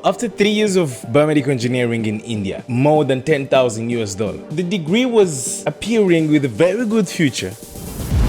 After 3 years of biomedical engineering in India, more than 10,000 US dollars, the degree was appearing with a very good future.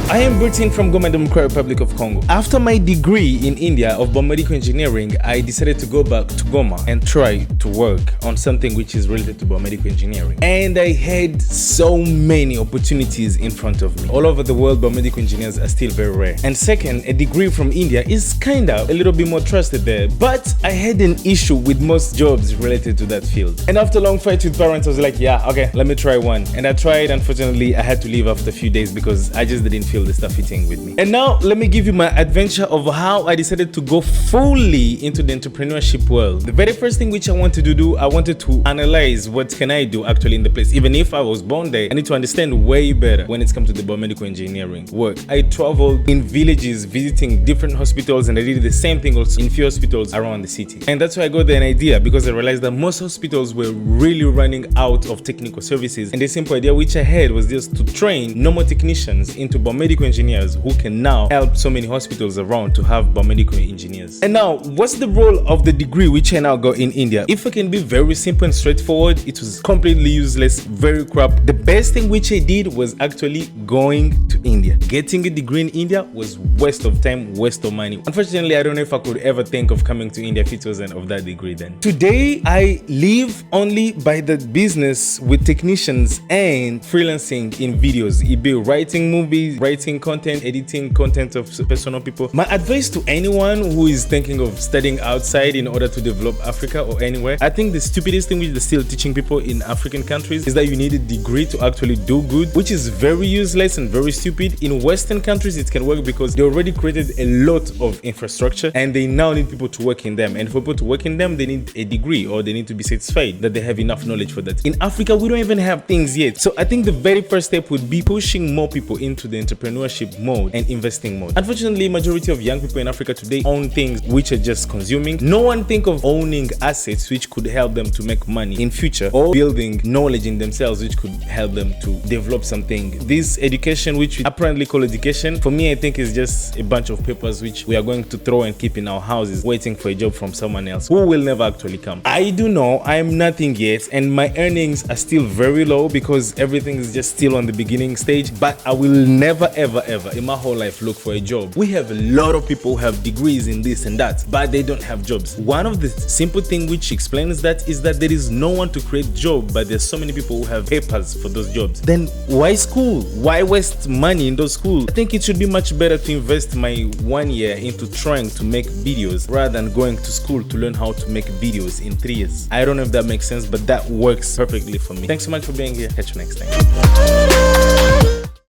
I am Britain from Goma, Democratic Republic of Congo. After my degree in India of biomedical engineering, I decided to go back to Goma and try to work on something which is related to biomedical engineering. And I had so many opportunities in front of me. All over the world, biomedical engineers are still very rare. And second, a degree from India is kinda a little bit more trusted there. But I had an issue with most jobs related to that field. And after a long fight with parents, I was like, yeah, okay, let me try one. And I tried. Unfortunately, I had to leave after a few days because I just didn't feel the stuff fitting with me. And now let me give you my adventure of how I decided to go fully into the entrepreneurship world. The very first thing which I wanted to do, I wanted to analyze what can I do actually in the place. Even if I was born there, I need to understand way better when it's come to the biomedical engineering work. I traveled in villages visiting different hospitals, and I did the same thing also in few hospitals around the city. And that's why I got an idea, because I realized that most hospitals were really running out of technical services. And the simple idea which I had was just to train normal technicians into biomedical engineers who can now help so many hospitals around to have biomedical engineers. And now, what's the role of the degree which I now got in India? If I can be very simple and straightforward, it was completely useless, very crap. The best thing which I did was actually going to India. Getting a degree in India was waste of time, waste of money. Unfortunately, I don't know if I could ever think of coming to India if it wasn't of that degree then. Today, I live only by the business with technicians and freelancing in videos. It be writing movies, writing content, editing content of personal people. My advice to anyone who is thinking of studying outside in order to develop Africa or anywhere, I think the stupidest thing which they're still teaching people in African countries is that you need a degree to actually do good, which is very useless and very stupid. In Western countries, it can work because they already created a lot of infrastructure and they now need people to work in them. And for people to work in them, they need a degree, or they need to be satisfied that they have enough knowledge for that. In Africa, we don't even have things yet. So I think the very first step would be pushing more people into the entrepreneurship mode and investing mode. Unfortunately, majority of young people in Africa today own things which are just consuming. No one think of owning assets which could help them to make money in future, or building knowledge in themselves which could help them to develop something. This education, which we apparently call education, for me I think is just a bunch of papers which we are going to throw and keep in our houses waiting for a job from someone else who will never actually come. I do know I am nothing yet, and my earnings are still very low because everything is just still on the beginning stage, but I will never ever in my whole life look for a job. We have a lot of people who have degrees in this and that, but they don't have jobs. One of the simple things which explains that is that there is no one to create job, but there's so many people who have papers for those jobs. Then why school? Why waste money in those schools? I think it should be much better to invest my 1 year into trying to make videos rather than going to school to learn how to make videos in 3 years. I don't know if that makes sense, but that works perfectly for me. Thanks so much for being here. Catch you next time.